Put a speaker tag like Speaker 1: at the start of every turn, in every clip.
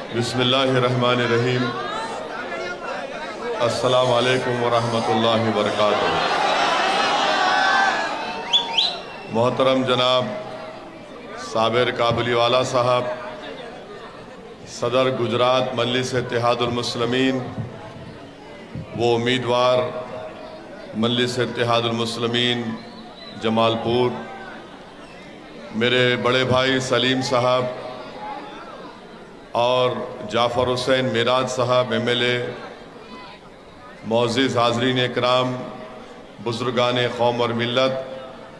Speaker 1: बिस्मिल्लाहिर्रहमानिर्रहीम। अस्सलामु अलैकुम वरहमतुल्लाहि वबरकातुहू। मोहतरम जनाब साबिर काबुलीवाला साहब, सदर गुजरात मजलिस इत्तेहादुल मुस्लिमीन, वो उम्मीदवार मजलिस इत्तेहादुल मुस्लिमीन जमालपुर, मेरे बड़े भाई सलीम साहब और जाफ़र हुसैन मिराज साहब MLA, मोअज़्ज़िज़ हाज़रीन इकराम, बुज़ुर्गान कौम और मिल्लत,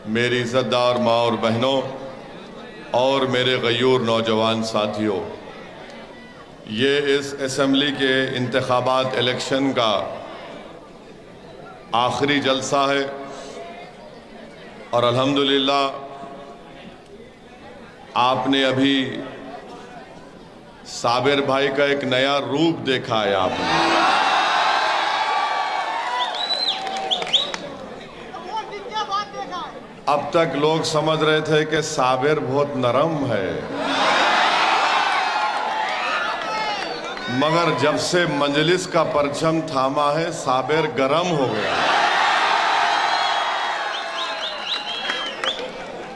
Speaker 1: मेरी इज़्ज़तदार माँ और बहनों और मेरे गयूर नौजवान साथियों, ये इस असम्बली के इंतखाबात इलेक्शन का आखिरी जलसा है और अल्हम्दुलिल्लाह आपने अभी साबिर भाई का एक नया रूप देखा है। आपने अब तक लोग समझ रहे थे कि साबिर बहुत नरम है, मगर जब से मजलिस का परचम थामा है साबिर गरम हो गया।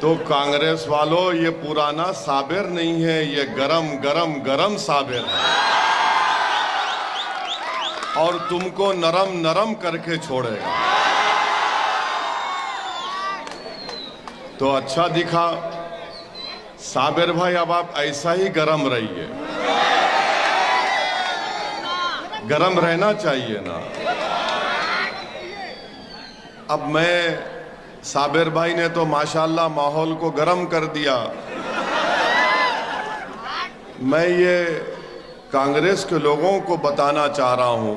Speaker 1: तो कांग्रेस वालों, ये पुराना साबिर नहीं है, ये गरम गरम गरम साबिर है और तुमको नरम नरम करके छोड़ेगा। तो अच्छा दिखा साबिर भाई, अब आप ऐसा ही गरम रहिए, गरम रहना चाहिए ना। अब मैं साबिर भाई ने तो माशाल्लाह माहौल को गर्म कर दिया। मैं ये कांग्रेस के लोगों को बताना चाह रहा हूं,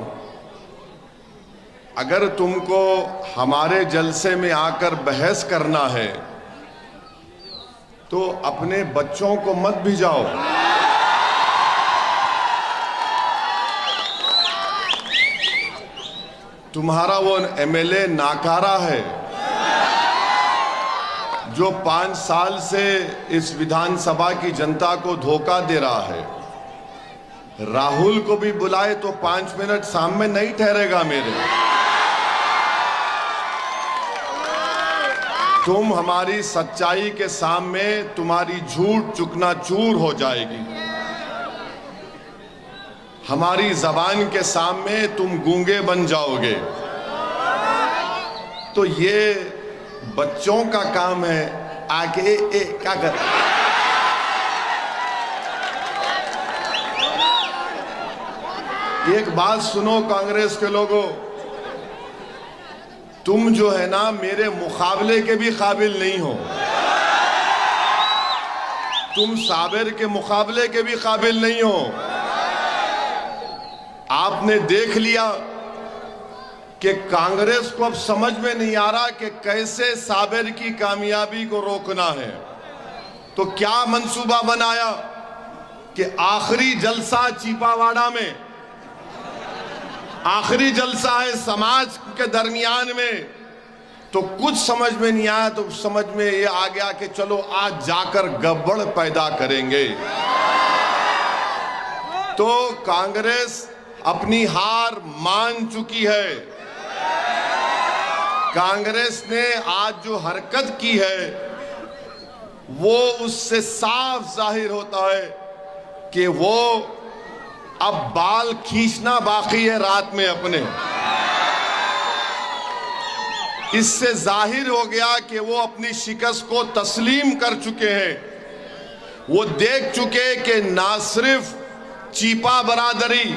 Speaker 1: अगर तुमको हमारे जलसे में आकर बहस करना है तो अपने बच्चों को मत भिजाओ। तुम्हारा वो MLA नाकारा है जो 5 साल से इस विधानसभा की जनता को धोखा दे रहा है। राहुल को भी बुलाए तो 5 मिनट सामने नहीं ठहरेगा मेरे। तुम हमारी सच्चाई के सामने, तुम्हारी झूठ चुकनाचूर हो जाएगी। हमारी जबान के सामने तुम गूंगे बन जाओगे। तो ये बच्चों का काम है आके क्या कर। एक बात सुनो कांग्रेस के लोगों, तुम जो है ना मेरे मुकाबले के भी काबिल नहीं हो। तुम साबिर के मुकाबले के भी काबिल नहीं हो। आपने देख लिया कि कांग्रेस को अब समझ में नहीं आ रहा कि कैसे साबिर की कामयाबी को रोकना है। तो क्या मंसूबा बनाया कि आखिरी जलसा चीपावाड़ा में, आखिरी जलसा है समाज के दरमियान में, तो कुछ समझ में नहीं आया। तो समझ में ये आ गया कि चलो आज जाकर गड़बड़ पैदा करेंगे। तो कांग्रेस अपनी हार मान चुकी है। कांग्रेस ने आज जो हरकत की है वो उससे साफ जाहिर होता है कि वो अब बाल खींचना बाकी है रात में अपने। इससे जाहिर हो गया कि वो अपनी शिकस्त को तस्लीम कर चुके हैं। वो देख चुके कि ना सिर्फ चीपा बरादरी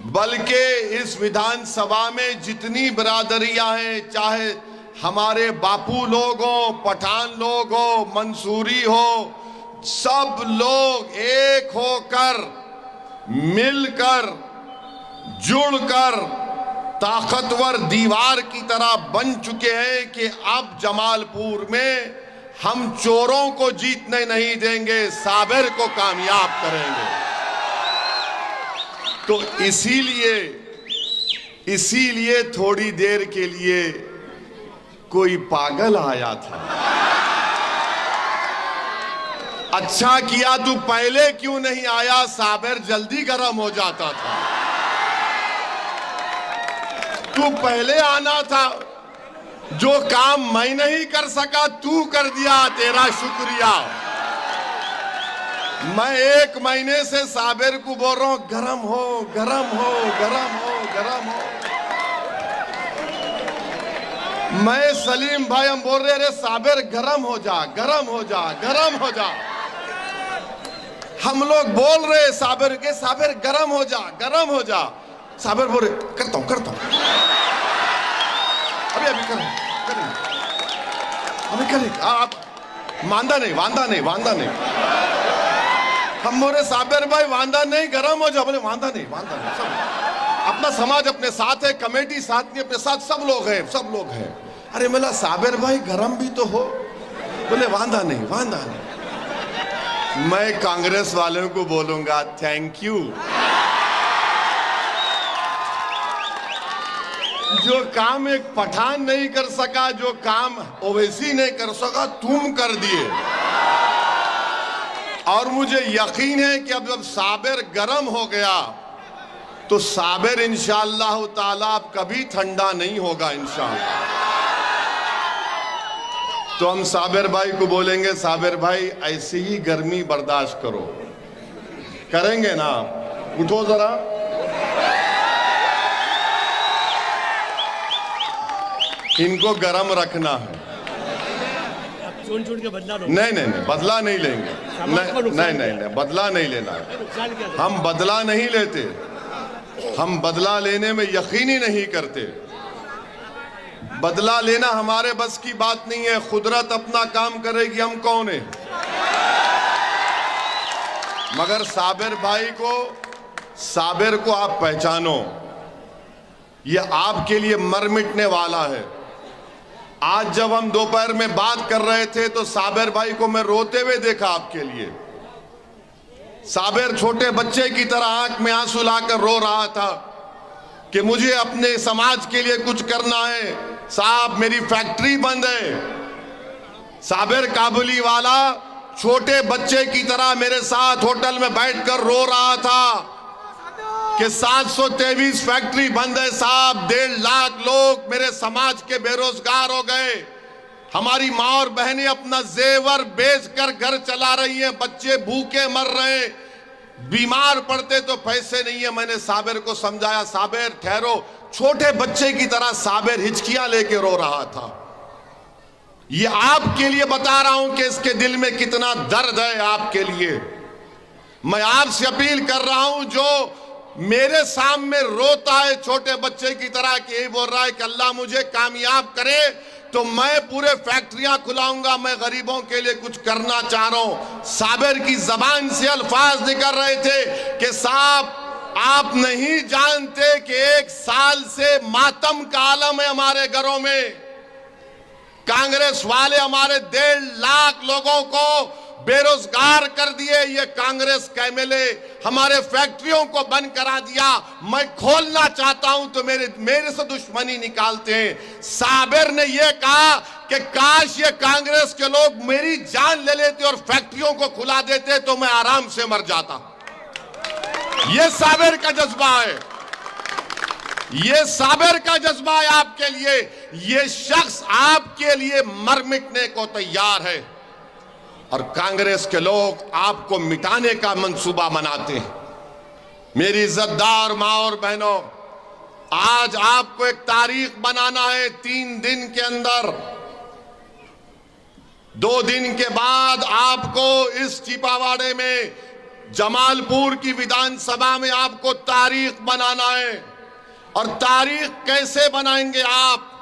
Speaker 1: बल्कि इस विधानसभा में जितनी बरादरियां हैं, चाहे हमारे बापू लोग हो, पठान लोग हो, मंसूरी हो, सब लोग एक होकर, मिलकर, जुड़कर ताकतवर दीवार की तरह बन चुके हैं कि अब जमालपुर में हम चोरों को जीतने नहीं देंगे, साबिर को कामयाब करेंगे। तो इसीलिए थोड़ी देर के लिए कोई पागल आया था अच्छा किया तू पहले क्यों नहीं आया, साबिर जल्दी गर्म हो जाता था। तू पहले आना था। जो काम मैं नहीं कर सका तू कर दिया, तेरा शुक्रिया। मैं 1 महीने से साबिर को बोल रहा हूं गरम हो, गरम हो, गरम हो, गरम हो। मैं सलीम भाई हम बोल रहे अरे साबिर गरम हो जा, गरम हो जा, गरम हो जा। हम लोग बोल रहे साबिर के साबिर गरम हो जा, गरम हो जा। साबिर बोल रहे करता हूं, करता हूं, अभी करें अभी करें। आप वांदा नहीं, वांदा नहीं, वांदा नहीं। हम बोले साबिर भाई वांदा नहीं, गरम हो जा। बोले वांदा नहीं, वांदा नहीं। सब अपना समाज अपने साथ है, कमेटी साथ नहीं, अपने साथ सब लोग हैं, सब लोग हैं। अरे मिला साबिर भाई गरम भी तो हो। बोले वांदा नहीं, वांदा नहीं। मैं कांग्रेस वालों को बोलूंगा थैंक यू। जो काम एक पठान नहीं कर सका, जो काम ओवैसी नहीं कर सका, तुम कर दिए। और मुझे यकीन है कि अब जब साबिर गरम हो गया तो साबिर इंशाअल्लाह ताला अब कभी ठंडा नहीं होगा इंशाअल्लाह। तो हम साबिर भाई को बोलेंगे साबिर भाई ऐसी ही गर्मी बर्दाश्त करो। करेंगे ना? उठो जरा। इनको गरम रखना है।
Speaker 2: छोड़ के बदला
Speaker 1: नहीं नहीं नहीं, बदला नहीं लेंगे। नहीं नहीं नहीं, बदला नहीं लेना है। हम बदला नहीं लेते। हम बदला लेने में यकीन ही नहीं करते। बदला लेना हमारे बस की बात नहीं है। कुदरत अपना काम करेगी, हम कौन है। मगर साबिर भाई को, साबिर को आप पहचानो। ये आपके लिए मर मिटने वाला है। आज जब हम दोपहर में बात कर रहे थे तो साबिर भाई को मैं रोते हुए देखा आपके लिए। साबिर छोटे बच्चे की तरह आंख में आंसू लाकर रो रहा था कि मुझे अपने समाज के लिए कुछ करना है। साहब मेरी फैक्ट्री बंद है। साबिर काबुली वाला छोटे बच्चे की तरह मेरे साथ होटल में बैठकर रो रहा था कि 723 फैक्ट्री बंद है साहब। 1.5 लाख लोग मेरे समाज के बेरोजगार हो गए। हमारी माँ और बहनें अपना जेवर बेचकर घर चला रही हैं। बच्चे भूखे मर रहे, बीमार पड़ते तो पैसे नहीं है। मैंने साबिर को समझाया साबिर ठहरो। छोटे बच्चे की तरह साबिर हिचकियां लेके रो रहा था। ये आपके लिए बता रहा हूं कि इसके दिल में कितना दर्द है आपके लिए। मैं आपसे अपील कर रहा हूं जो मेरे सामने रोता है छोटे बच्चे की तरह कि यही बोल रहा है कि अल्लाह मुझे कामयाब करे तो मैं पूरे फैक्ट्रियां खुलाऊंगा, मैं गरीबों के लिए कुछ करना चाह रहा हूं। साबिर की जबान से अल्फाज निकल रहे थे कि साहब आप नहीं जानते कि 1 साल से मातम का आलम है हमारे घरों में। कांग्रेस वाले हमारे 1.5 लाख लोगों को बेरोजगार कर दिए। ये कांग्रेस का एमएलए हमारे फैक्ट्रियों को बंद करा दिया। मैं खोलना चाहता हूं तो मेरे से दुश्मनी निकालते हैं। साबिर ने यह कहा कि काश ये कांग्रेस के लोग मेरी जान ले लेते और फैक्ट्रियों को खुला देते तो मैं आराम से मर जाता। ये साबिर का जज्बा है। ये साबिर का जज्बा है आपके लिए। ये शख्स आपके लिए मर मिटने को तैयार है और कांग्रेस के लोग आपको मिटाने का मंसूबा बनाते हैं। मेरी इज्जतदार मां और बहनों, आज आपको एक तारीख बनाना है। 3 दिन के अंदर, 2 दिन के बाद आपको इस चिपावाड़े में जमालपुर की विधानसभा में आपको तारीख बनाना है। और तारीख कैसे बनाएंगे आप?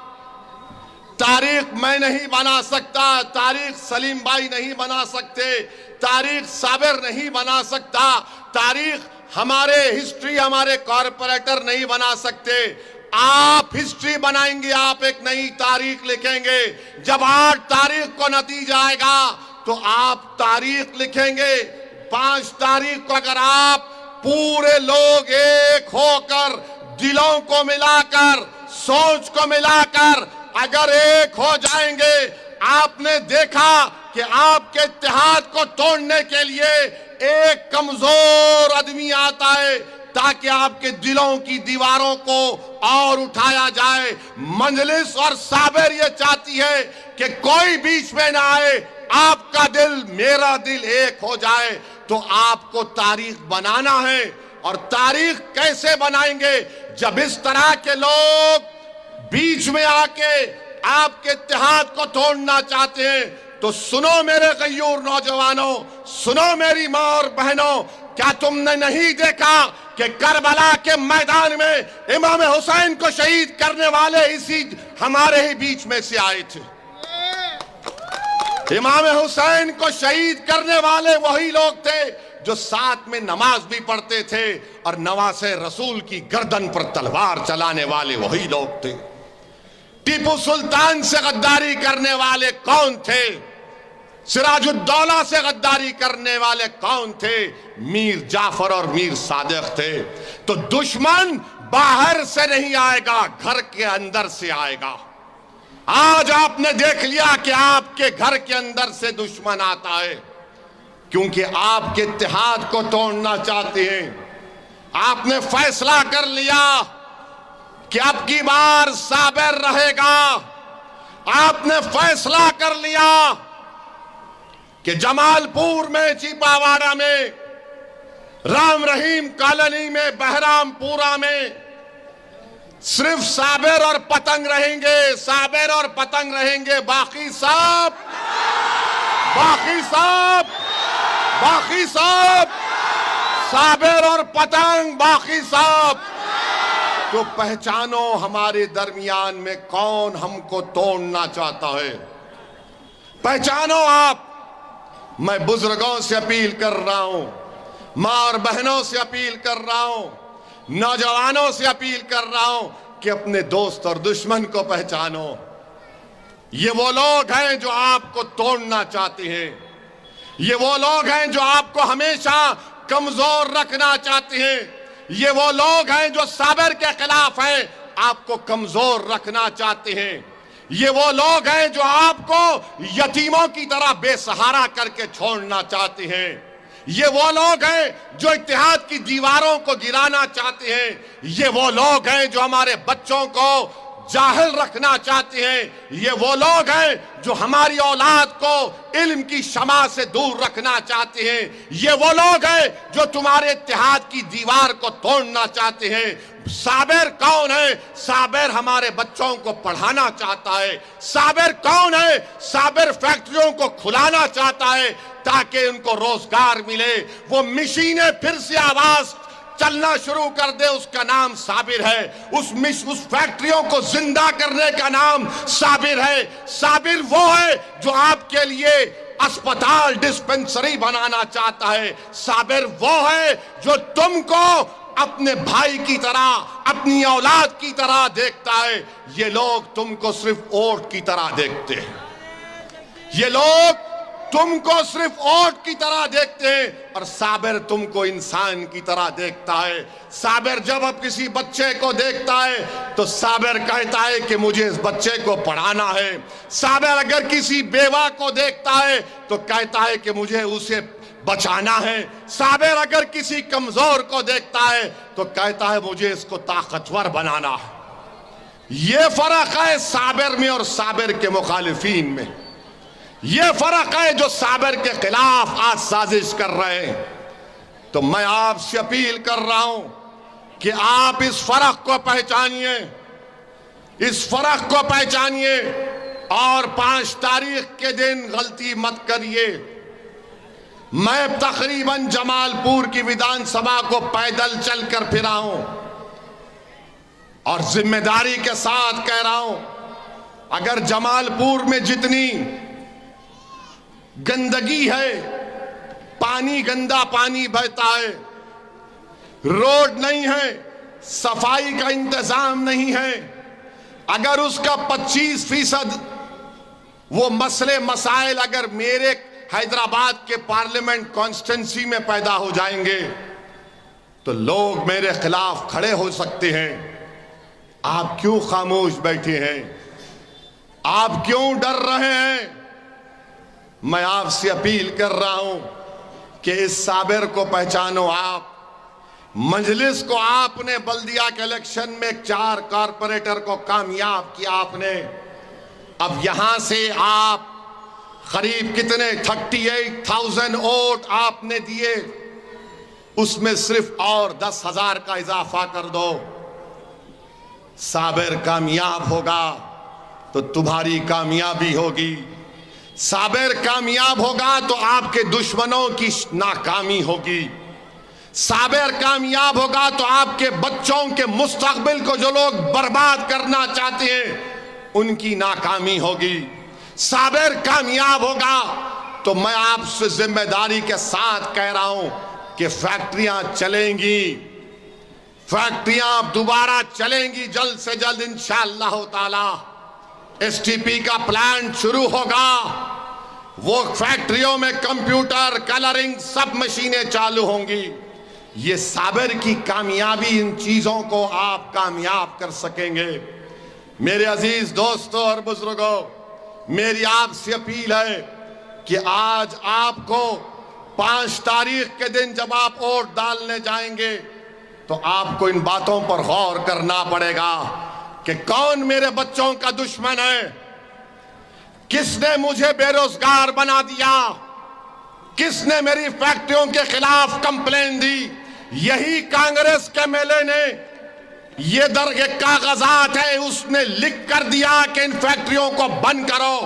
Speaker 1: तारीख मैं नहीं बना सकता, तारीख सलीम भाई नहीं बना सकते, तारीख साबिर नहीं बना सकता, तारीख हमारे हिस्ट्री हमारे कॉरपोरेटर नहीं बना सकते। आप हिस्ट्री बनाएंगे, आप एक नई तारीख लिखेंगे। जब 8 तारीख को नतीजा आएगा तो आप तारीख लिखेंगे। 5 तारीख को अगर आप पूरे लोग एक होकर, दिलों को मिलाकर, सोच को मिलाकर अगर एक हो जाएंगे, आपने देखा कि आपके इत्तेहाद को तोड़ने के लिए एक कमजोर आदमी आता है ताकि आपके दिलों की दीवारों को और उठाया जाए। मजलिस और साबिर ये चाहती है कि कोई बीच में ना आए, आपका दिल मेरा दिल एक हो जाए। तो आपको तारीख बनाना है, और तारीख कैसे बनाएंगे? जब इस तरह के लोग बीच में आके आपके इत्तेहाद को तोड़ना चाहते हैं, तो सुनो मेरे गयूर नौजवानों, सुनो मेरी माँ और बहनों, क्या तुमने नहीं देखा कि करबला के मैदान में इमाम हुसैन को शहीद करने वाले इसी हमारे ही बीच में से आए थे। इमाम हुसैन को शहीद करने वाले वही लोग थे जो साथ में नमाज भी पढ़ते थे, और नवासे रसूल की गर्दन पर तलवार चलाने वाले वही लोग थे। टीपू सुल्तान से गद्दारी करने वाले कौन थे? सिराजुद्दौला से गद्दारी करने वाले कौन थे? मीर जाफर और मीर सादिक थे। तो दुश्मन बाहर से नहीं आएगा, घर के अंदर से आएगा। आज आपने देख लिया कि आपके घर के अंदर से दुश्मन आता है, क्योंकि आपके इत्तेहाद को तोड़ना चाहते हैं। आपने फैसला कर लिया कि अब की बार साबिर रहेगा। आपने फैसला कर लिया कि जमालपुर में, चीपावाड़ा में, राम रहीम कॉलोनी में, बहरामपुरा में सिर्फ साबिर और पतंग रहेंगे, साबिर और पतंग रहेंगे। बाकी सब साबिर और पतंग, बाकी सब। तो पहचानो हमारे दरमियान में कौन हमको तोड़ना चाहता है, पहचानो आप। मैं बुजुर्गों से अपील कर रहा हूं, मां और बहनों से अपील कर रहा हूं, नौजवानों से अपील कर रहा हूं कि अपने दोस्त और दुश्मन को पहचानो। ये वो लोग हैं जो आपको तोड़ना चाहते हैं, ये वो लोग हैं जो आपको हमेशा कमजोर रखना चाहते हैं, ये वो लोग हैं जो साबिर के खिलाफ हैं, आपको कमजोर रखना चाहते हैं। ये वो लोग हैं जो आपको यतीमों की तरह बेसहारा करके छोड़ना चाहते हैं। ये वो लोग हैं जो इत्तेहाद की दीवारों को गिराना चाहते हैं। ये वो लोग हैं जो हमारे बच्चों को जाहिल रखना चाहते हैं। ये वो लोग हैं जो हमारी औलाद को इल्म की शमा से दूर रखना चाहते हैं। ये वो लोग हैं जो तुम्हारे इत्तेहाद की दीवार को तोड़ना चाहते हैं। साबिर कौन है? साबिर हमारे बच्चों को पढ़ाना चाहता है। साबिर कौन है? साबिर फैक्ट्रियों को खुलाना चाहता है ताकि उनको रोजगार मिले, वो मशीनें फिर से आवाज चलना शुरू कर दे, उसका नाम साबिर है। उस फैक्ट्रियों को जिंदा करने का नाम साबिर है। साबिर वो है जो आपके लिए अस्पताल, डिस्पेंसरी बनाना चाहता है। साबिर वो है जो तुमको अपने भाई की तरह, अपनी औलाद की तरह देखता है। ये लोग तुमको सिर्फ वोट की तरह देखते हैं, ये लोग तुमको सिर्फ वोट की तरह देखते हैं, और साबिर तुमको इंसान की तरह देखता है। साबिर जब अब किसी बच्चे को देखता है तो साबिर कहता है कि मुझे इस बच्चे को पढ़ाना है। साबिर अगर किसी बेवा को देखता है तो कहता है कि मुझे उसे बचाना है। साबिर अगर किसी कमजोर को देखता है तो कहता है मुझे इसको ताकतवर बनाना है। यह फर्क है साबिर में और साबिर के मुखालिफीन में। यह फर्क है जो साबिर के खिलाफ आज साजिश कर रहे हैं। तो मैं आपसे अपील कर रहा हूं कि आप इस फर्क को पहचानिए, इस फर्क को पहचानिए, और 5 तारीख के दिन गलती मत करिए। मैं तकरीबन जमालपुर की विधानसभा को पैदल चलकर फिरा हूं, और जिम्मेदारी के साथ कह रहा हूं, अगर जमालपुर में जितनी गंदगी है, पानी गंदा पानी बहता है, रोड नहीं है, सफाई का इंतजाम नहीं है, अगर उसका 25% वो मसले मसाइल अगर मेरे हैदराबाद के पार्लियामेंट कॉन्स्टिट्यूंसी में पैदा हो जाएंगे तो लोग मेरे खिलाफ खड़े हो सकते हैं। आप क्यों खामोश बैठे हैं? आप क्यों डर रहे हैं? मैं आपसे अपील कर रहा हूं कि इस साबिर को पहचानो। आप मजलिस को आपने बल्दिया के इलेक्शन में 4 कारपोरेटर को कामयाब किया आपने। अब यहां से आप करीब कितने 38,000 वोट आपने दिए, उसमें सिर्फ और 10,000 का इजाफा कर दो। साबिर कामयाब होगा तो तुम्हारी कामयाबी होगी। साबिर कामयाब होगा तो आपके दुश्मनों की नाकामी होगी। साबिर कामयाब होगा तो आपके बच्चों के मुस्तकबिल को जो लोग बर्बाद करना चाहते हैं उनकी नाकामी होगी। साबिर कामयाब होगा तो मैं आपसे जिम्मेदारी के साथ कह रहा हूं कि फैक्ट्रियां चलेंगी, फैक्ट्रियां दोबारा चलेंगी जल्द से जल्द इंशाअल्लाह ताला। एसटीपी का प्लांट शुरू होगा, वो फैक्ट्रियों में कंप्यूटर, कलरिंग, सब मशीनें चालू होंगी। ये साबिर की कामयाबी, इन चीजों को आप कामयाब कर सकेंगे। मेरे अजीज दोस्तों और बुजुर्गों, मेरी आपसे अपील है कि आज आपको 5 तारीख के दिन जब आप वोट डालने जाएंगे तो आपको इन बातों पर गौर करना पड़ेगा कि कौन मेरे बच्चों का दुश्मन है, किसने मुझे बेरोजगार बना दिया, किसने मेरी फैक्ट्रियों के खिलाफ कंप्लेन दी। यही कांग्रेस के एमएलए ने ये दरगे कागजात है, उसने लिख कर दिया कि इन फैक्ट्रियों को बंद करो।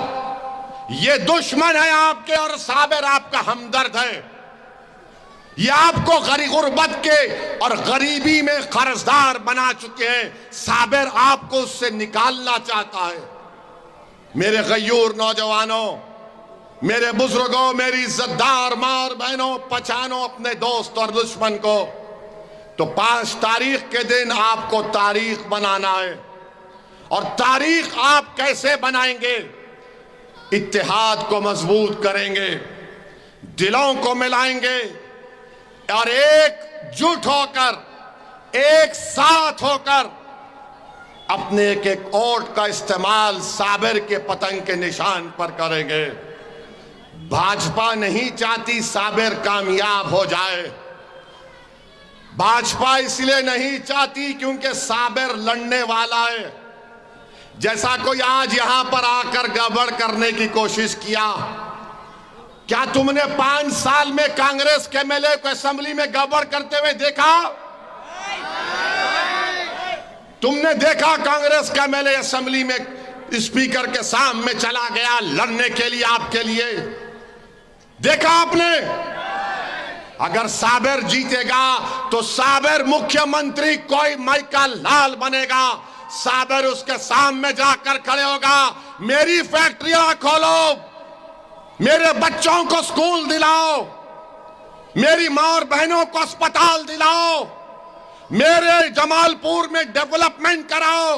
Speaker 1: ये दुश्मन है आपके और साबिर आपका हमदर्द है। ये आपको गुर्बत के और गरीबी में कर्जदार बना चुके हैं। साबिर आपको उससे निकालना चाहता है। मेरे गयूर नौजवानों, मेरे बुजुर्गों, मेरी इज्जतदार मां और बहनों, पहचानो अपने दोस्त और दुश्मन को। तो 5 तारीख के दिन आपको तारीख बनाना है। और तारीख आप कैसे बनाएंगे? इत्तेहाद को मजबूत करेंगे, दिलों को मिलाएंगे और एकजुट होकर, एक साथ होकर अपने एक एक वोट का इस्तेमाल साबिर के पतंग के निशान पर करेंगे। भाजपा नहीं चाहती साबिर कामयाब हो जाए। भाजपा इसलिए नहीं चाहती क्योंकि साबिर लड़ने वाला है। जैसा कोई आज यहां पर आकर गड़बड़ करने की कोशिश किया, क्या तुमने 5 साल में कांग्रेस के एमएलए को असेंबली में गड़बड़ करते हुए देखा? तुमने देखा कांग्रेस का एमएलए असेंबली में स्पीकर के सामने चला गया लड़ने के लिए आपके लिए? देखा आपने? अगर साबिर जीतेगा तो साबिर मुख्यमंत्री कोई माइका लाल बनेगा। साबिर उसके सामने जाकर खड़े होगा, मेरी फैक्ट्रियां खोलो, मेरे बच्चों को स्कूल दिलाओ, मेरी मां और बहनों को अस्पताल दिलाओ, मेरे जमालपुर में डेवलपमेंट कराओ।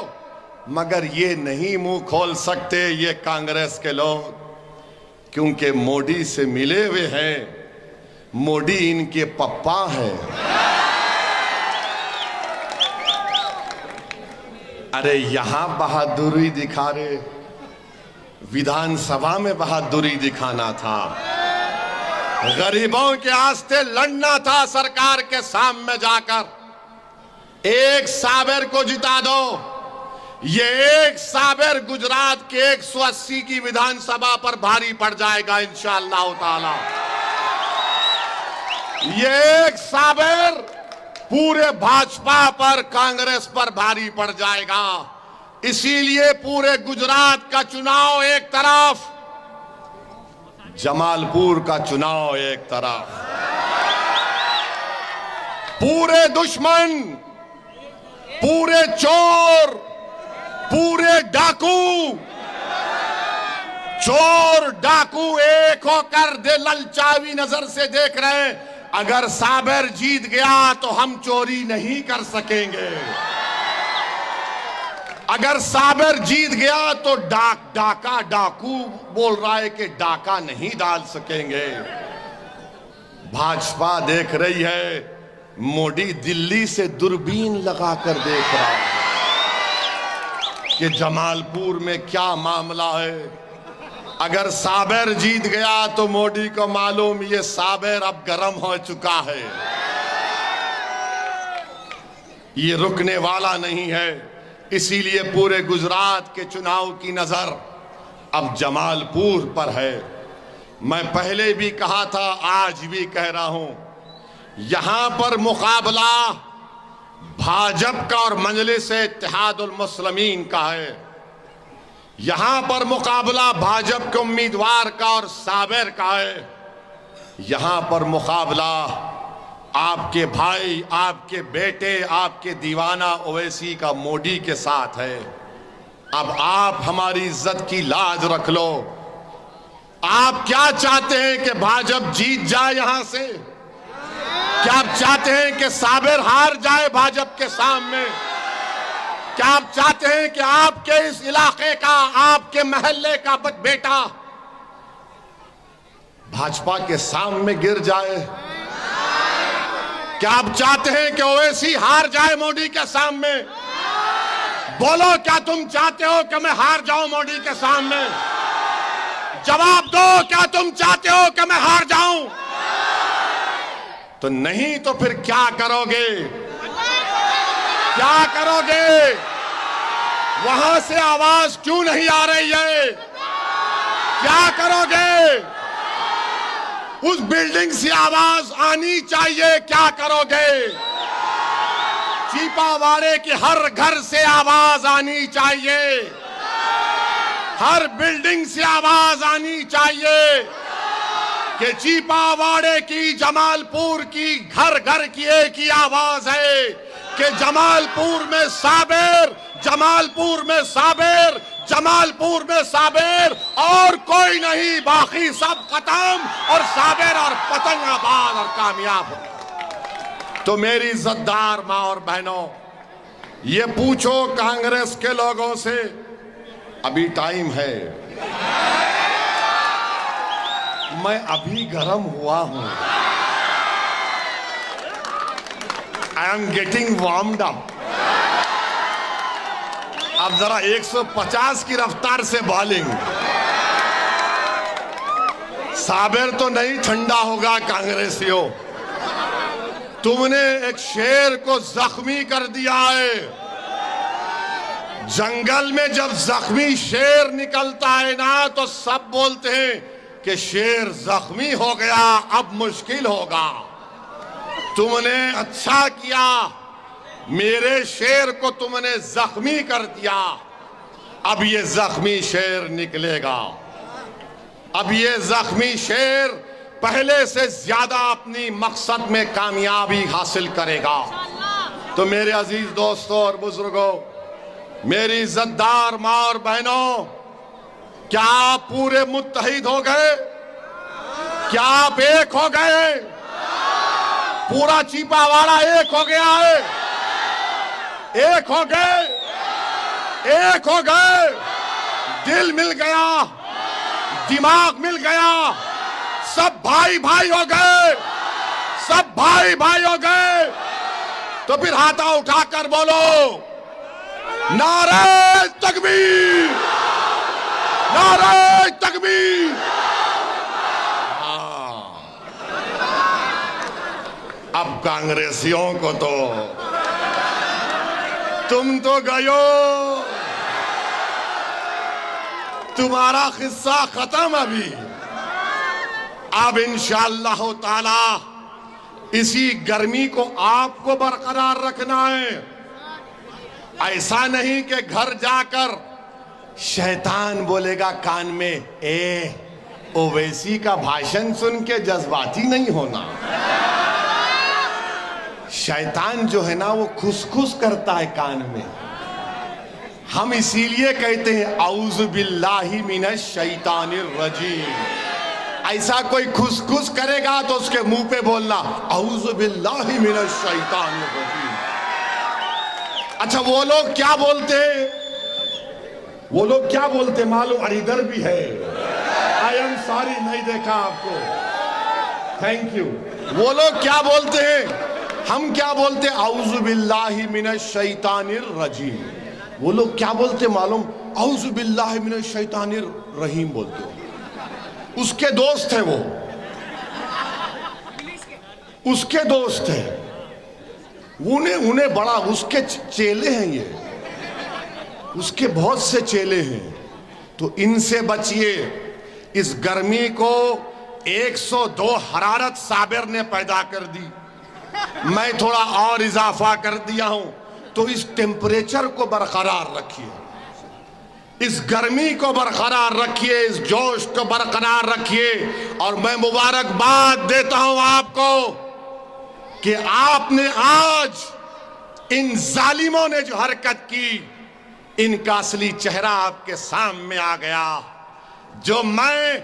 Speaker 1: मगर ये नहीं मुंह खोल सकते ये कांग्रेस के लोग, क्योंकि मोदी से मिले हुए हैं। मोदी इनके पप्पा है। अरे यहां बहादुरी दिखा रहे, विधानसभा में बहादुरी दिखाना था, गरीबों के आस्ते लड़ना था सरकार के सामने जाकर। एक साबिर को जिता दो। ये एक साबिर गुजरात के 180 की विधानसभा पर भारी पड़ जाएगा इंशाअल्लाह ताला। ये एक साबिर पूरे भाजपा पर, कांग्रेस पर भारी पड़ जाएगा। इसीलिए पूरे गुजरात का चुनाव एक तरफ, जमालपुर का चुनाव एक तरफ। पूरे दुश्मन, पूरे चोर, पूरे डाकू, चोर डाकू एक होकर दे ललचावी नजर से देख रहे हैं, अगर साबिर जीत गया तो हम चोरी नहीं कर सकेंगे। अगर साबिर जीत गया तो डाकू बोल रहा है कि डाका नहीं डाल सकेंगे। भाजपा देख रही है, मोदी दिल्ली से दूरबीन लगाकर देख रहा है कि जमालपुर में क्या मामला है। अगर साबिर जीत गया तो मोदी को मालूम ये साबिर अब गर्म हो चुका है, ये रुकने वाला नहीं है। इसीलिए पूरे गुजरात के चुनाव की नजर अब जमालपुर पर है। मैं पहले भी कहा था, आज भी कह रहा हूं, यहां पर मुकाबला भाजपा का और मजलिस-ए-इत्तेहादुल मुस्लिमीन का है। यहां पर मुकाबला भाजपा के उम्मीदवार का और साबिर का है। यहां पर मुकाबला आपके भाई, आपके बेटे, आपके दीवाना ओवैसी का मोदी के साथ है। अब आप हमारी इज्जत की लाज रख लो। आप क्या चाहते हैं कि भाजपा जीत जाए यहां से? क्या आप चाहते हैं कि साबिर हार जाए भाजपा के सामने? क्या आप चाहते हैं कि आपके इस इलाके का, आपके महल्ले का बेटा भाजपा के सामने गिर जाए? क्या आप चाहते हैं कि ओवैसी हार जाए मोदी के सामने? बोलो, क्या तुम चाहते हो कि मैं हार जाऊं मोदी के सामने? जवाब दो, क्या तुम चाहते हो कि मैं हार जाऊं? तो नहीं तो फिर क्या करोगे? क्या करोगे? वहां से आवाज क्यों नहीं आ रही है? क्या करोगे? उस बिल्डिंग से आवाज आनी चाहिए, क्या करोगे? चीपावाड़े के हर घर से आवाज आनी चाहिए, हर बिल्डिंग से आवाज आनी चाहिए कि चीपावाड़े की, जमालपुर की घर घर की एक ही आवाज है कि जमालपुर में साबिर, जमालपुर में साबिर, जमालपुर में साबिर, और कोई नहीं, बाकी सब खत्म और साबिर और पतंगाबाद और कामयाब। तो मेरी इज्जतदार मां और बहनों, ये पूछो कांग्रेस के लोगों से, अभी टाइम है। मैं अभी गर्म हुआ हूं। I am getting warmed up. अब जरा 150 की रफ्तार से बॉलिंग। साबिर तो नहीं ठंडा होगा कांग्रेसियों। तुमने एक शेर को जख्मी कर दिया है। जंगल में जब जख्मी शेर निकलता है ना, तो सब बोलते हैं कि शेर जख्मी हो गया, अब मुश्किल होगा। तुमने अच्छा किया, मेरे शेर को तुमने जख्मी कर दिया। अब ये जख्मी शेर निकलेगा। अब ये जख्मी शेर पहले से ज्यादा अपनी मकसद में कामयाबी हासिल करेगा। तो मेरे अजीज दोस्तों और बुजुर्गों, मेरी इज्जतदार मां और बहनों, क्या आप पूरे मुत्तहिद हो गए? क्या आप एक हो गए? पूरा चीपावाड़ा एक हो गया है? एक हो गए? एक हो गए? दिल मिल गया, दिमाग मिल गया, सब भाई भाई हो गए, सब भाई भाई हो गए। तो फिर हाथा उठाकर बोलो, नारे तकबीर, नारे तकबीर। अब कांग्रेसियों को तो तुम तो गयो, तुम्हारा किस्सा खत्म। अभी अब इंशाअल्लाह ताला इसी गर्मी को आपको बरकरार रखना है। ऐसा नहीं कि घर जाकर शैतान बोलेगा कान में, ए ओवैसी का भाषण सुन के जज्बाती नहीं होना। शैतान जो है ना, वो खुसखुस करता है कान में। हम इसीलिए कहते हैं औज़ु बिल्लाहि मिनश शैतानिर रजीम। ऐसा कोई खुसखुस करेगा तो उसके मुंह पे बोलना औज़ु बिल्लाहि मिनश शैतानिर रजीम। अच्छा, वो लोग क्या बोलते हैं? वो लोग क्या बोलते मालूम? और इधर भी है, आई एम सॉरी, नहीं देखा आपको, थैंक यू। वो लोग क्या बोलते हैं? हम क्या बोलते? औज़ु बिल्लाहि मिनश शैतानिर रजीम। वो लोग क्या बोलते मालूम? औज़ु बिल्लाहि मिनश शैतानिर रहीम बोलते हो। उसके दोस्त है, वो उसके दोस्त है, उन्हें बड़ा, उसके चेले हैं, ये उसके बहुत से चेले हैं। तो इनसे बचिए। इस गर्मी को 102 हरारत साबिर ने पैदा कर दी, मैं थोड़ा और इजाफा कर दिया हूं। तो इस टेम्परेचर को बरकरार रखिए, इस गर्मी को बरकरार रखिए, इस जोश को बरकरार रखिए। और मैं मुबारकबाद देता हूं आपको कि आपने आज इन जालिमों ने जो हरकत की, इनका असली चेहरा आपके सामने आ गया। जो मैं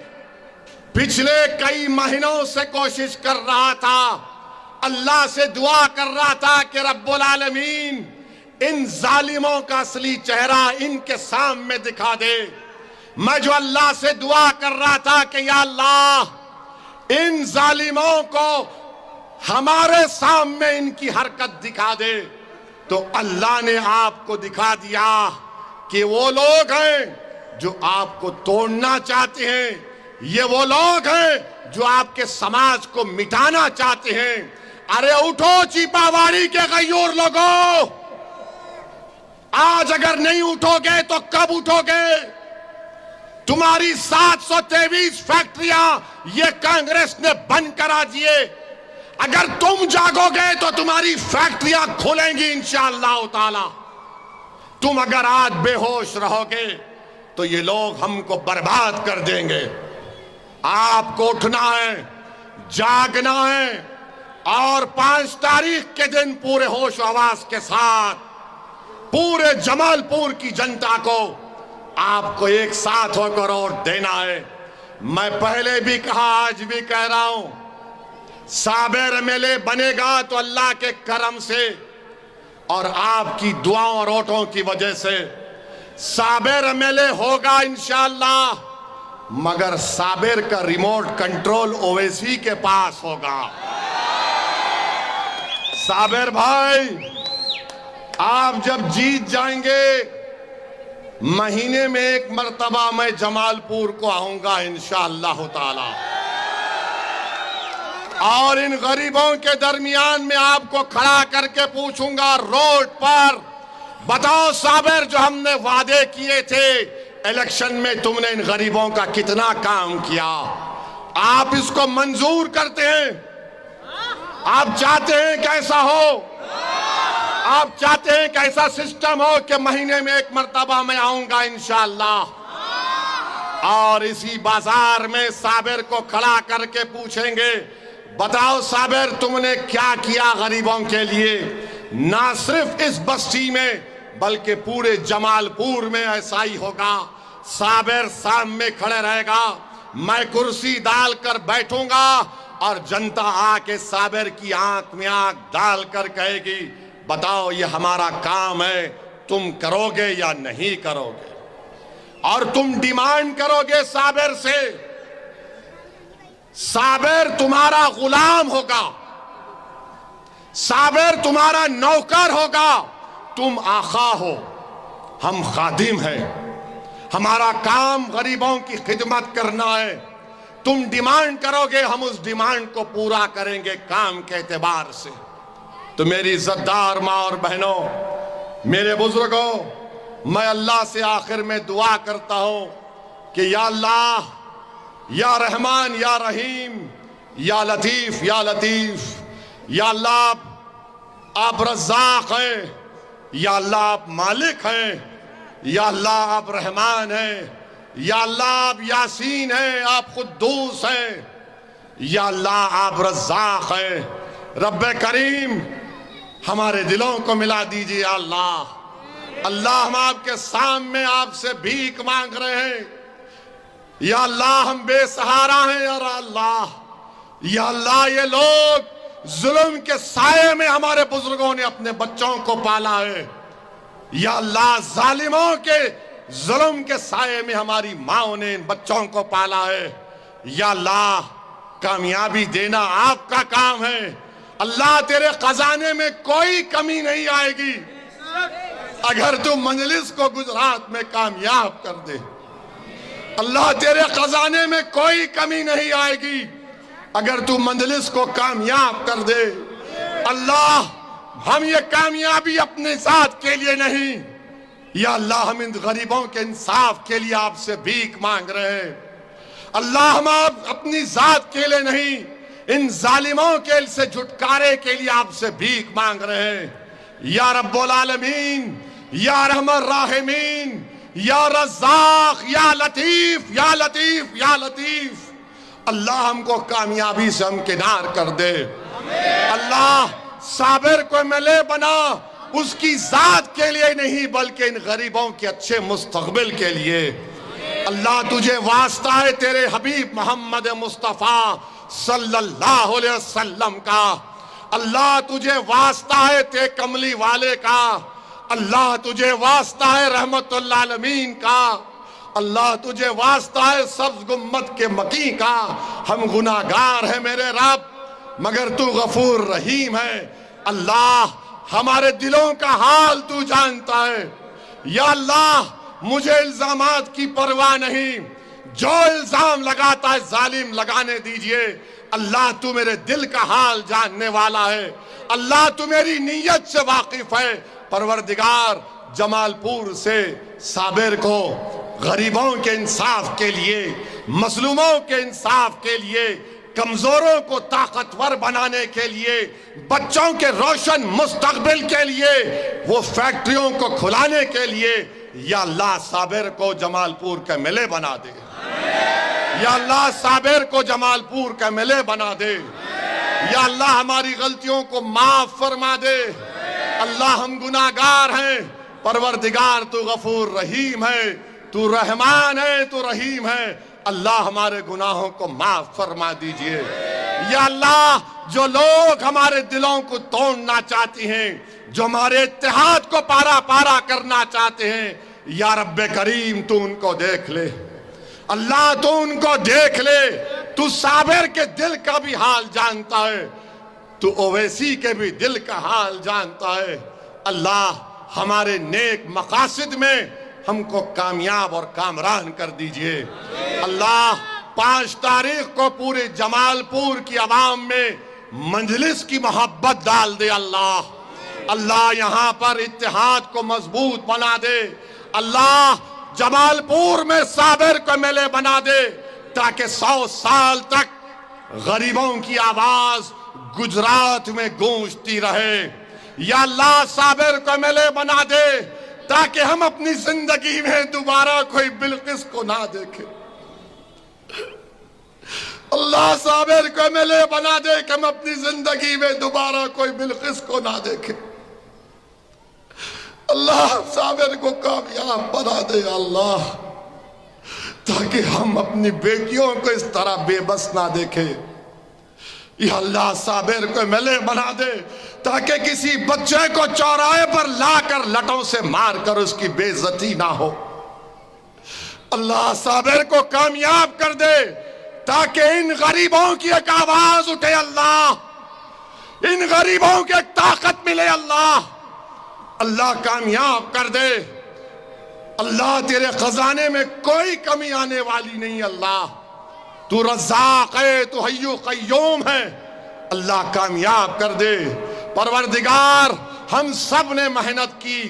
Speaker 1: पिछले कई महीनों से कोशिश कर रहा था, अल्लाह से दुआ कर रहा था कि रब्बुल आलमीन इन जालिमों का असली चेहरा इनके सामने दिखा दे। मैं जो अल्लाह से दुआ कर रहा था कि या अल्लाह इन जालिमों को हमारे सामने इनकी हरकत दिखा दे, तो अल्लाह ने आपको दिखा दिया कि वो लोग हैं जो आपको तोड़ना चाहते हैं, ये वो लोग हैं जो आपके समाज को मिटाना चाहते हैं। अरे उठो चीपावाड़ी के गयूर लोगों, आज अगर नहीं उठोगे तो कब उठोगे? तुम्हारी 723 फैक्ट्रियां ये कांग्रेस ने बंद करा दिए। अगर तुम जागोगे तो तुम्हारी फैक्ट्रियां खुलेंगी इंशाअल्लाह ताला। तुम अगर आज बेहोश रहोगे तो ये लोग हमको बर्बाद कर देंगे। आपको उठना है, जागना है, और 5 तारीख के दिन पूरे होश आवाज के साथ पूरे जमालपुर की जनता को आपको एक साथ होकर वोट देना है। मैं पहले भी कहा, आज भी कह रहा हूं, साबिर एमएलए बनेगा तो अल्लाह के करम से और आपकी दुआओं और वोटों की वजह से साबिर एमएलए होगा इंशाअल्लाह। मगर साबिर का रिमोट कंट्रोल ओवैसी के पास होगा। साबिर भाई, आप जब जीत जाएंगे, महीने में 1 मर्तबा मैं जमालपुर को आऊंगा इंशाअल्लाह ताला, और इन गरीबों के दरमियान में आपको खड़ा करके पूछूंगा रोड पर, बताओ साबिर, जो हमने वादे किए थे इलेक्शन में, तुमने इन गरीबों का कितना काम किया? आप इसको मंजूर करते हैं? आप चाहते हैं कैसा हो? आप चाहते हैं कि ऐसा सिस्टम हो कि महीने में 1 मर्तबा मैं आऊंगा इंशाअल्लाह, और इसी बाजार में साबिर को खड़ा करके पूछेंगे, बताओ साबिर, तुमने क्या किया गरीबों के लिए? ना सिर्फ इस बस्ती में बल्कि पूरे जमालपुर में ऐसा ही होगा। साबिर सामने खड़े रहेगा, मैं कुर्सी डालकर बैठूंगा और जनता आके साबिर की आंख में आंख डालकर कहेगी, बताओ ये हमारा काम है, तुम करोगे या नहीं करोगे? और तुम डिमांड करोगे साबिर से, साबिर तुम्हारा गुलाम होगा, साबिर तुम्हारा नौकर होगा। तुम आका हो, हम खादिम हैं, हमारा काम गरीबों की खिदमत करना है। तुम डिमांड करोगे, हम उस डिमांड को पूरा करेंगे काम के एतबार से। तो मेरी इज्जतदार माँ और बहनों, मेरे बुजुर्गों, मैं अल्लाह से आखिर में दुआ करता हूं कि या अल्लाह, या रहमान, या रहीम, या लतीफ, या लतीफ, या अल्लाह आप रज़्ज़ाक़ हैं, या अल्लाह आप मालिक हैं, या अल्लाह आप रहमान हैं, या अल्लाह आप यासीन हैं, आप खुद्दूस हैं, या अल्लाह आप रज़्ज़ाक़ हैं। रब्बे करीम, हमारे दिलों को मिला दीजिए अल्लाह। अल्लाह, हम आपके सामने आपसे भीख मांग रहे हैं। या अल्लाह, हम बेसहारा हैं यार अल्लाह। या अल्लाह, ये लोग जुल्म के साये में हमारे बुजुर्गों ने अपने बच्चों को पाला है। या अल्लाह, जालिमों के जुल्म के साये में हमारी माओ ने इन बच्चों को पाला है। या अल्लाह, कामयाबी देना आपका काम है। अल्लाह, तेरे खजाने में कोई कमी नहीं आएगी अगर तू मजलिस को गुजरात में कामयाब कर दे। अल्लाह तेरे खजाने में कोई कमी नहीं आएगी अगर तू मंजलिस को कामयाब कर दे। अल्लाह हम ये कामयाबी अपने साथ के लिए नहीं, या अल्लाह हम इन गरीबों के इंसाफ के लिए आपसे भीख मांग रहे हैं। अल्लाह हम आप अपनी जात के लिए नहीं, इन जालिमों के से छुटकारे के लिए आपसे भीख मांग रहे हैं। या रब्बुल आलमीन, या रहमान राहिमीन, या रज़्ज़ाक़, या लतीफ, या लतीफ, या लतीफ। अल्लाह हमको कामयाबी से हमकिनार कर दे। अल्लाह साबिर को मिले बना, उसकी जात के लिए नहीं बल्कि इन गरीबों के अच्छे मुस्तकबिल के लिए। अल्लाह तुझे वास्ता है तेरे हबीब मोहम्मद मुस्तफ़ा सल्लल्लाहु अलैहि वसल्लम का। अल्लाह तुझे वास्ता है ते कमली वाले का। अल्लाह तुझे वास्ता है रहमतुल आलमीन का। अल्लाह तुझे वास्ता है सब्ज़ गुम्मत के मकी का। हम गुनाहगार हैं मेरे रब, मगर तू गफूर रहीम है। अल्लाह हमारे दिलों का हाल तू जानता है। या अल्लाह मुझे इल्जामात की परवाह नहीं, जो इल्जाम लगाता है जालिम लगाने दीजिए। अल्लाह तू मेरे दिल का हाल जानने वाला है। अल्लाह तू मेरी नीयत से वाकिफ है। परवरदिगार जमालपुर से साबिर को गरीबों के इंसाफ के लिए, मजलूमों के इंसाफ के लिए, कमजोरों को ताकतवर बनाने के लिए, बच्चों के रोशन मुस्तकबिल के लिए, वो फैक्ट्रियों को खुलाने के लिए, या अल्लाह साबिर को जमालपुर के मिले बना दे। या अल्लाह साबिर को जमालपुर के मिले बना दे। या अल्लाह हमारी गलतियों को माफ फरमा दे। अल्लाह हम गुनाहगार हैं, परवरदिगार तू गफूर रहीम है, तू रहमान है, तू रहीम है। अल्लाह हमारे गुनाहों को माफ फरमा दीजिए। या अल्लाह जो लोग हमारे दिलों को तोड़ना चाहते हैं, जो हमारे इत्तेहाद को पारा पारा करना चाहते हैं, या रब्बे करीम तू उनको देख ले। अल्लाह तू उनको देख ले। तू साबिर के दिल का भी हाल जानता है, तू ओवैसी के भी दिल का हाल जानता है। अल्लाह हमारे नेक मकासद में हमको कामयाब और कामरान कर दीजिए। अल्लाह 5 तारीख को पूरे जमालपुर की आवाम में मंजलिस की मोहब्बत डाल दे। अल्लाह यहाँ पर इत्तेहाद को मजबूत बना दे। अल्लाह जमालपुर में साबिर को मिले बना दे, ताकि 100 साल तक गरीबों की आवाज गुजरात में गूंजती रहे। या अल्लाह साबिर को मिले बना दे, ताकि हम अपनी जिंदगी में दोबारा कोई बिल्किस को ना देखे। अल्लाह साबिर को मिले बना दे कि हम अपनी जिंदगी में दोबारा कोई बिल्किस को ना देखे। अल्लाह साबिर को कामयाब बना दे अल्लाह, ताकि हम अपनी बेटियों को इस तरह बेबस ना देखे। या अल्लाह साबिर को मिले बना दे, ताकि किसी बच्चे को चौराहे पर लाकर लटों से मारकर उसकी बेइज्जती ना हो। अल्लाह साबिर को कामयाब कर दे, ताकि इन गरीबों की एक आवाज उठे। अल्लाह इन गरीबों की एक ताकत मिले। अल्लाह कामयाब कर दे। अल्लाह तेरे खजाने में कोई कमी आने वाली नहीं। अल्लाह तू रज़्ज़ाक़ है, तू हय्यु क़य्यूम है। अल्लाह कामयाब कर दे। परवरदिगार हम सब ने मेहनत की,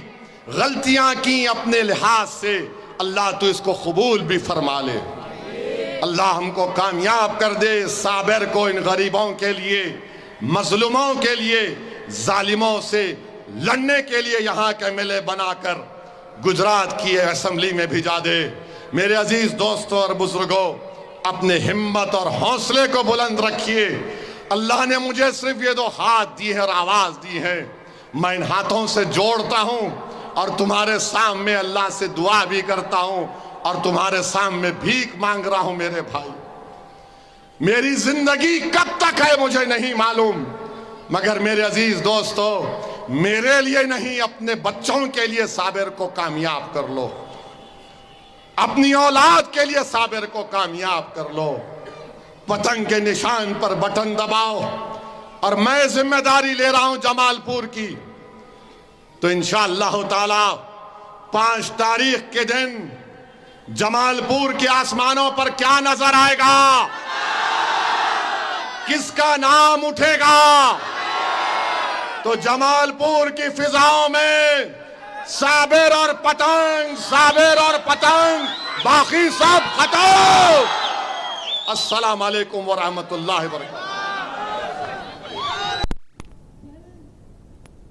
Speaker 1: गलतियां की अपने लिहाज से, अल्लाह तू इसको कबूल भी फरमा ले। अल्लाह हमको कामयाब कर दे। साबिर को इन गरीबों के लिए, मजलूमों के लिए, जालिमों से लड़ने के लिए यहाँ के मिले बनाकर गुजरात की असेंबली में भिजा दे। मेरे अजीज दोस्तों और बुजुर्गों, अपने हिम्मत और हौसले को बुलंद रखिए। अल्लाह ने मुझे सिर्फ ये 2 हाथ दिए हैं और आवाज दी है। मैं इन हाथों से जोड़ता हूँ और तुम्हारे सामने अल्लाह से दुआ भी करता हूँ और तुम्हारे सामने भीख मांग रहा हूँ। मेरे भाई, मेरी जिंदगी कब तक है मुझे नहीं मालूम, मगर मेरे अजीज दोस्तों, मेरे लिए नहीं, अपने बच्चों के लिए साबिर को कामयाब कर लो। अपनी औलाद के लिए साबिर को कामयाब कर लो। पतंग के निशान पर बटन दबाओ। और मैं जिम्मेदारी ले रहा हूं जमालपुर की, तो इंशाअल्लाह ताला 5 तारीख के दिन जमालपुर के आसमानों पर क्या नजर आएगा? किसका नाम उठेगा? तो जमालपुर की फिजाओं में साबिर और पतंग, साबिर और पतंग, बाकी सब खत्म। अस्सलाम वालेकुम व रहमतुल्लाहि व बरकातहू।